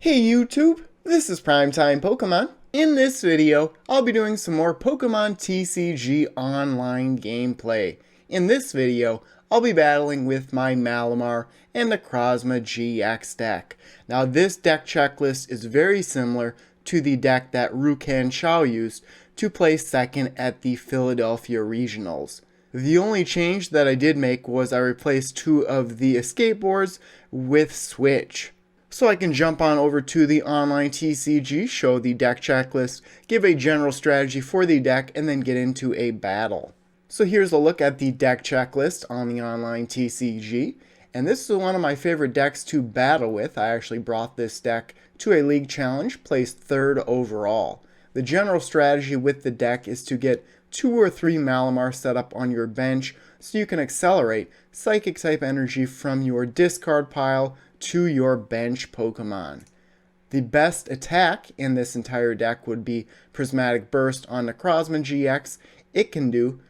Hey YouTube, this is PrimetimePokemon. In this video, I'll be doing some more Pokemon TCG Online gameplay. In this video, I'll be battling with my Malamar and Necrozma GX deck. Now this deck checklist is very similar to the deck that Rukan Shao used to place second at the Philadelphia Regionals. The only change that I did make was I replaced two of the escape boards with Switch. So I can jump on over to the online TCG, show the deck checklist, give a general strategy for the deck, and then get into a battle. So here's a look at the deck checklist on the online TCG. And this is one of my favorite decks to battle with. I actually brought this deck to a league challenge, placed 3rd overall. The general strategy with the deck is to get 2 or 3 Malamar set up on your bench so you can accelerate Psychic type energy from your discard pile to your bench Pokemon. The best attack in this entire deck would be Prismatic Burst on Necrozma GX. It can do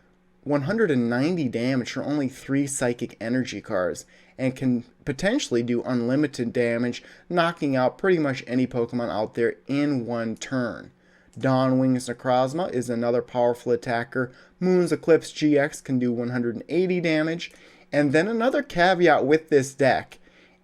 190 damage for only 3 Psychic Energy cards, and can potentially do unlimited damage, knocking out pretty much any Pokemon out there in one turn. Dawnwing's Necrozma is another powerful attacker. Moon's Eclipse GX can do 180 damage. And then another caveat with this deck,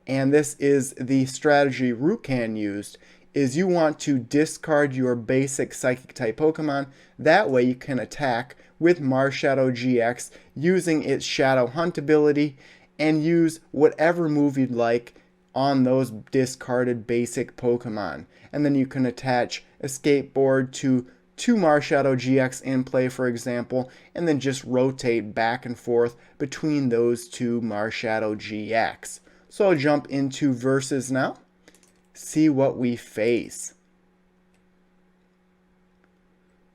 and this is the strategy Rukan used, is you want to discard your basic Psychic type Pokemon. That way you can attack with Marshadow GX using its Shadow Hunt ability and use whatever move you'd like on those discarded basic Pokemon. And then you can attach Escape Board to 2 Marshadow GX in play, for example, and then just rotate back and forth between those 2 Marshadow GX. So I'll jump into Versus now, see what we face.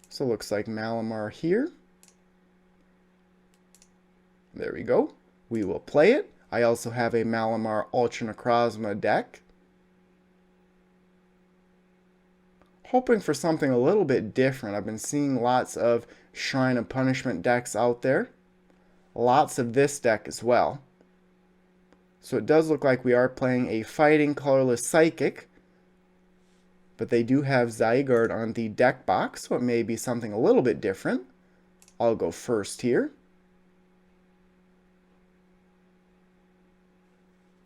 So it looks like Malamar here. There we go. We will play it. I also have a Malamar Ultra Necrozma deck. Hoping for something a little bit different. I've been seeing lots of Shrine of Punishment decks out there. Lots of this deck as well. So it does look like we are playing a Fighting Colorless Psychic. But they do have Zygarde on the deck box, so it may be something a little bit different. I'll go first here.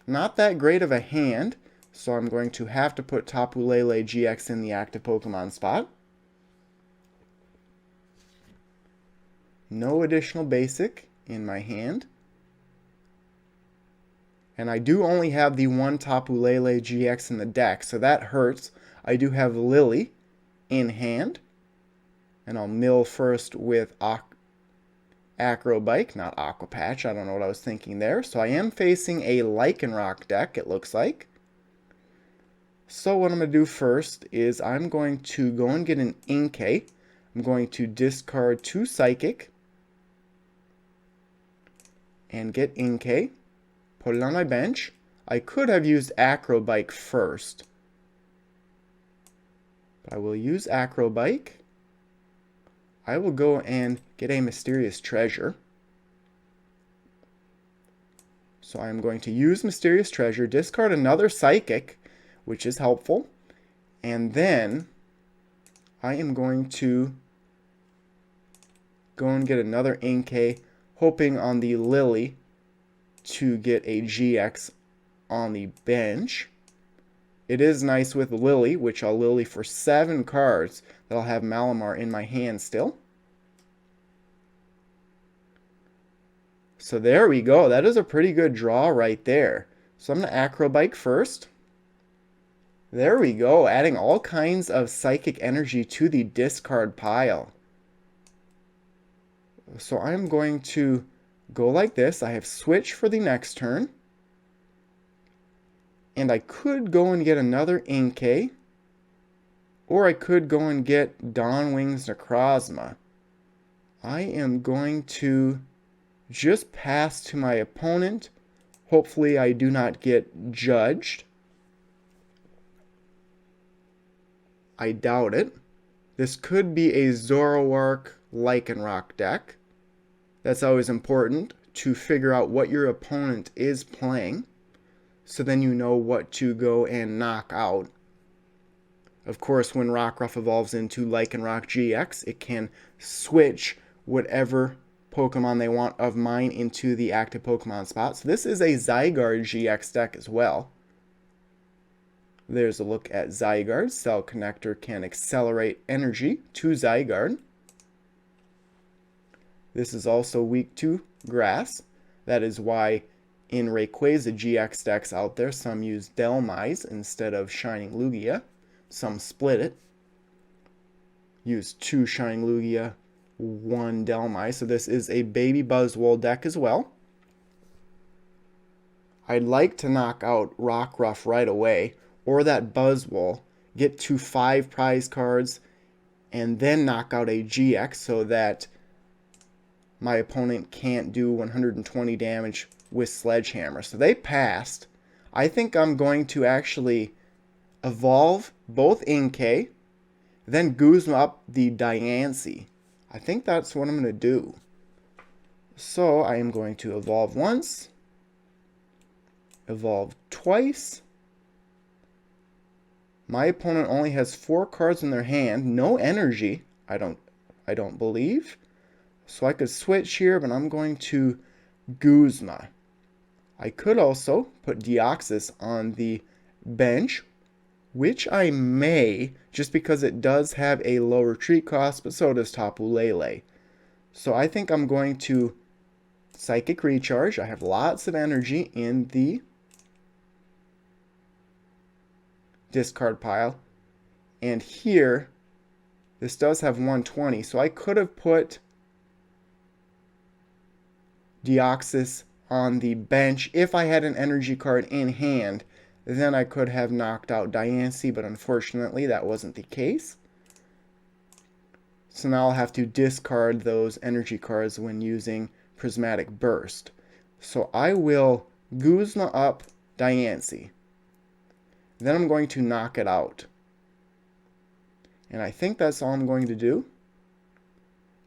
Not that great of a hand, so I'm going to have to put Tapu Lele GX in the active Pokemon spot. No additional basic in my hand. And I do only have the 1 Tapu Lele GX in the deck, so that hurts. I do have Lily in hand. And I'll mill first with Acrobike, not Aqua Patch. I don't know what I was thinking there. So I am facing a Lycanroc deck, it looks like. So what I'm going to do first is I'm going to go and get an Inkay. I'm going to discard 2 Psychic. And get Inkay. Put it on my bench. I could have used Acrobike first. But I will use Acrobike. I will go and get a Mysterious Treasure. So I'm going to use Mysterious Treasure, discard another Psychic, which is helpful. And then I am going to go and get another Inkay, hoping on the Lily to get a GX on the bench. It is nice with Lily, which I'll Lily for 7 cards that I'll have Malamar in my hand still. So there we go. That is a pretty good draw right there. So I'm going to Acrobike first. There we go, adding all kinds of Psychic energy to the discard pile. So I'm going to go like this. I have Switch for the next turn. And I could go and get another Inkay. Or I could go and get Dawnwing's Necrozma. I am going to just pass to my opponent. Hopefully I do not get judged. I doubt it. This could be a Zoroark Lycanroc deck. That's always important to figure out what your opponent is playing, so then you know what to go and knock out. Of course, when Rockruff evolves into Lycanroc GX, it can switch whatever Pokemon they want of mine into the active Pokemon spot. So this is a Zygarde GX deck as well. There's a look at Zygarde. Cell Connector can accelerate energy to Zygarde. This is also weak to grass. That is why in Rayquaza GX decks out there, some use Dhelmise instead of Shining Lugia. Some split it. Use 2 Shining Lugia, 1 Dhelmise. So this is a baby Buzzwole deck as well. I'd like to knock out Rockruff right away, or that Buzzwole, get to 5 prize cards, and then knock out a GX so that my opponent can't do 120 damage with Sledgehammer. So they passed. I think I'm going to actually evolve both Inkay, then Guzma up the Diancie. I think that's what I'm going to do. So I am going to evolve once, evolve twice. My opponent only has 4 cards in their hand, no energy, I don't believe. So I could switch here, but I'm going to Guzma. I could also put Deoxys on the bench, which I may, just because it does have a low retreat cost, but so does Tapu Lele. So I think I'm going to Psychic Recharge. I have lots of energy in the discard pile. And here, this does have 120, so I could have put Deoxys on the bench. If I had an energy card in hand, then I could have knocked out Diancie, but unfortunately that wasn't the case. So now I'll have to discard those energy cards when using Prismatic Burst. So I will Guzma up Diancie. Then I'm going to knock it out. And I think that's all I'm going to do.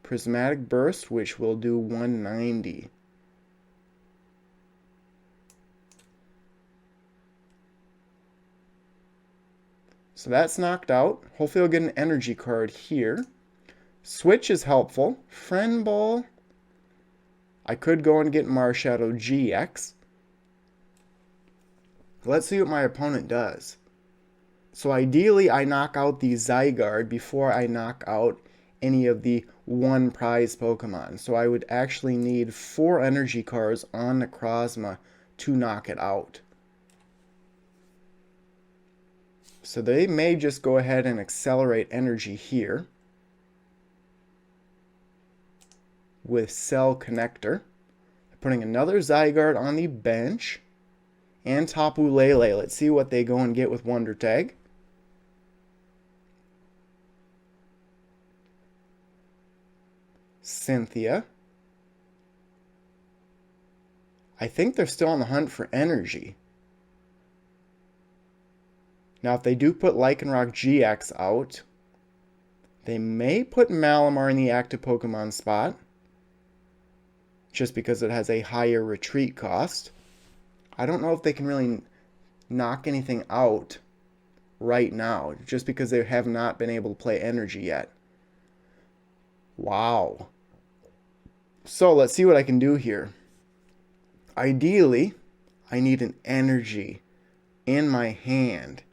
Prismatic Burst, which will do 190. So that's knocked out. Hopefully I'll get an energy card here. Switch is helpful. Friend Ball. I could go and get Marshadow GX. Let's see what my opponent does. So ideally I knock out the Zygarde before I knock out any of the 1 prize Pokemon. So I would actually need 4 energy cards on Necrozma to knock it out. So they may just go ahead and accelerate energy here with Cell Connector. Putting another Zygarde on the bench and Tapu Lele. Let's see what they go and get with Wonder Tag. Cynthia. I think they're still on the hunt for energy. Now, if they do put Lycanroc GX out, they may put Malamar in the active Pokemon spot, just because it has a higher retreat cost. I don't know if they can really knock anything out right now, just because they have not been able to play energy yet. Wow. So let's see what I can do here. Ideally, I need an energy in my hand.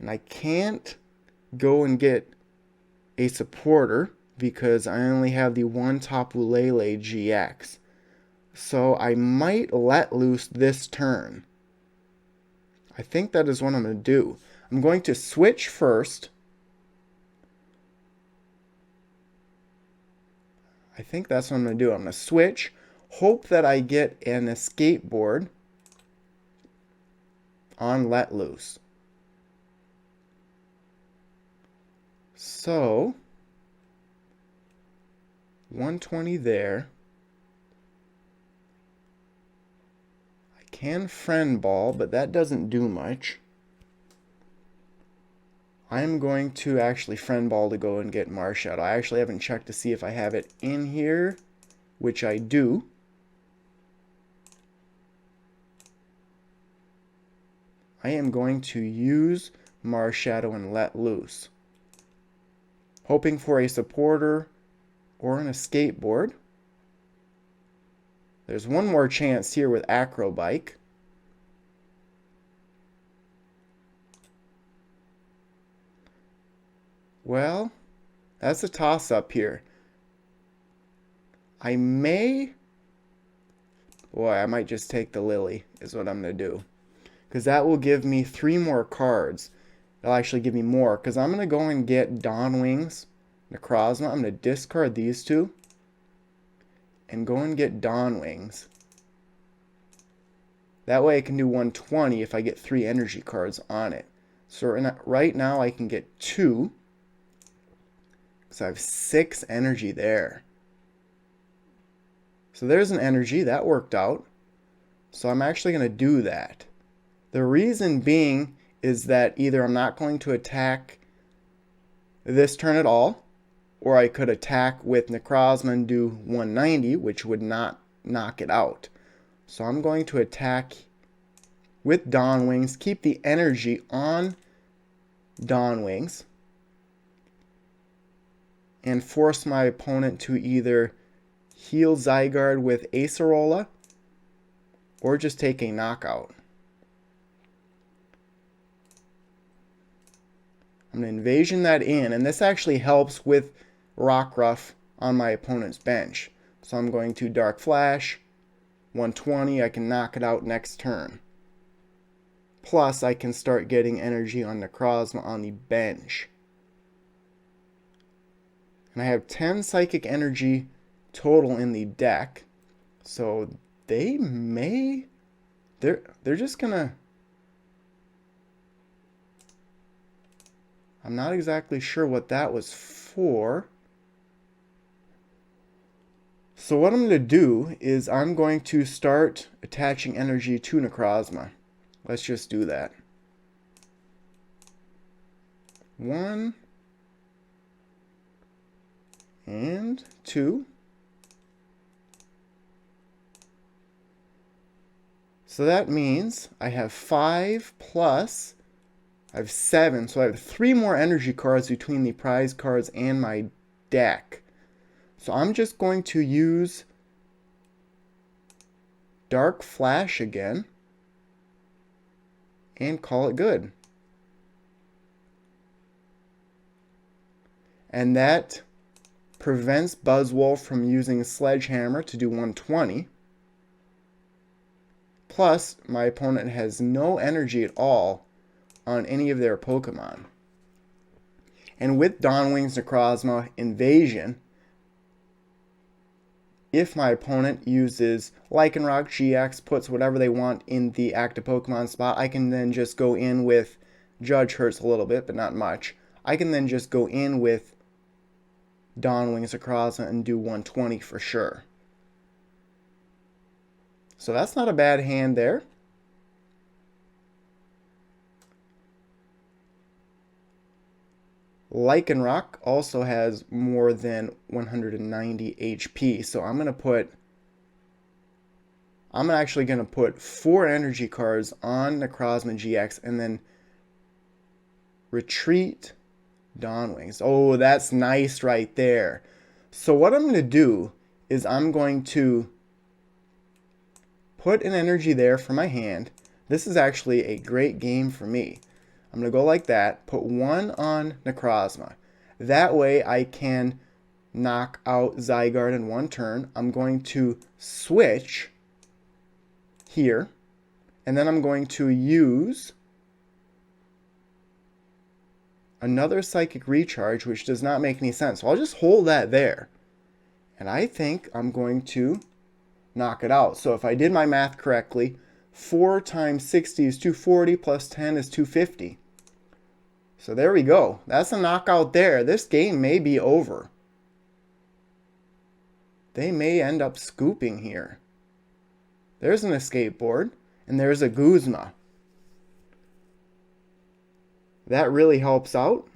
And I can't go and get a supporter because I only have the 1 Tapu Lele GX. So I might let loose this turn. I think that is what I'm going to do. I'm going to switch first. I think that's what I'm going to do. I'm going to switch, hope that I get an escape board on let loose. So 120 there. I can Friend Ball, but that doesn't do much. I'm going to actually Friend Ball to go and get Marshadow. I actually haven't checked to see if I have it in here, which I do. I am going to use Marshadow and let loose, hoping for a supporter or an escape board. There's one more chance here with Acrobike. Well, that's a toss-up here. I might just take the Lily, is what I'm going to do. Because that will give me 3 more cards. It'll actually give me more, because I'm going to go and get Dawn Wings, Necrozma. I'm going to discard these 2. And go and get Dawn Wings. That way I can do 120 if I get 3 energy cards on it. So right now I can get 2. So I have 6 energy there. So there's an energy. That worked out. So I'm actually going to do that. The reason being is that either I'm not going to attack this turn at all, or I could attack with Necrozma and do 190, which would not knock it out. So I'm going to attack with Dawn Wings, keep the energy on Dawn Wings, and force my opponent to either heal Zygarde with Acerola or just take a knockout. I'm going to Invasion that in, and this actually helps with Rockruff on my opponent's bench. So I'm going to Dark Flash, 120, I can knock it out next turn. Plus I can start getting energy on Necrozma on the bench. And I have 10 Psychic Energy total in the deck. So they may... They're just gonna... I'm not exactly sure what that was for. So what I'm going to do is I'm going to start attaching energy to Necrozma. Let's just do that. 1 and 2. So that means I have 5 plus, I have 7, so I have 3 more energy cards between the prize cards and my deck. So I'm just going to use Dark Flash again and call it good. And that prevents Buzzwole from using Sledgehammer to do 120. Plus, my opponent has no energy at all on any of their Pokemon. And with Dawn Wings, Necrozma, Invasion, if my opponent uses Lycanroc GX, puts whatever they want in the active Pokemon spot, I can then just go in with, Judge hurts a little bit, but not much. I can then just go in with Dawn Wings, Necrozma and do 120 for sure. So that's not a bad hand there. Lycanroc also has more than 190 HP, so I'm actually going to put 4 energy cards on Necrozma GX and then retreat Dawn Wings. Oh, that's nice right there. So what I'm going to do is I'm going to put an energy there for my hand. This is actually a great game for me. I'm going to go like that, put 1 on Necrozma. That way I can knock out Zygarde in 1 turn. I'm going to switch here, and then I'm going to use another Psychic Recharge, which does not make any sense. So I'll just hold that there. And I think I'm going to knock it out. So if I did my math correctly, 4 times 60 is 240 plus 10 is 250. So there we go. That's a knockout there. This game may be over. They may end up scooping here. There's an escape board, and there's a Guzma. That really helps out.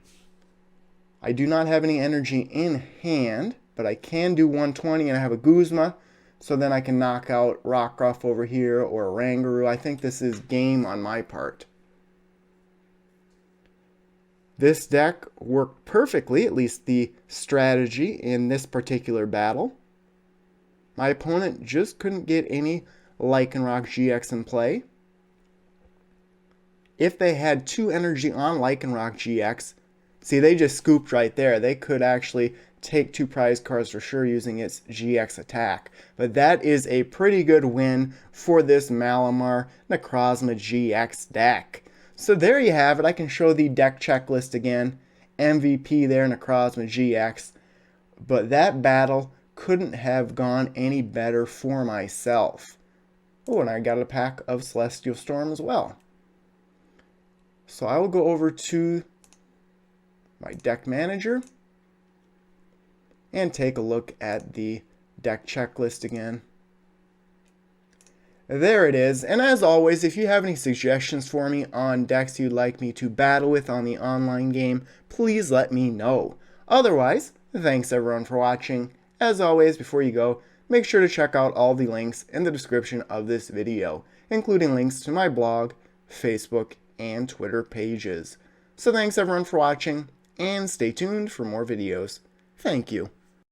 I do not have any energy in hand, but I can do 120 and I have a Guzma. So then I can knock out Rockruff over here or Rangaroo. I think this is game on my part. This deck worked perfectly, at least the strategy in this particular battle. My opponent just couldn't get any Lycanroc GX in play. If they had 2 energy on Lycanroc GX, see, they just scooped right there. They could actually take 2 prize cards for sure using its GX attack. But that is a pretty good win for this Malamar Necrozma GX deck. So there you have it. I can show the deck checklist again. MVP there, Necrozma GX. But that battle couldn't have gone any better for myself. Oh, and I got a pack of Celestial Storm as well. So I will go over to my deck manager and take a look at the deck checklist again. There it is, and as always, if you have any suggestions for me on decks you'd like me to battle with on the online game, please let me know. Otherwise, thanks everyone for watching. As always, before you go, make sure to check out all the links in the description of this video, including links to my blog, Facebook, and Twitter pages. So thanks everyone for watching, and stay tuned for more videos. Thank you.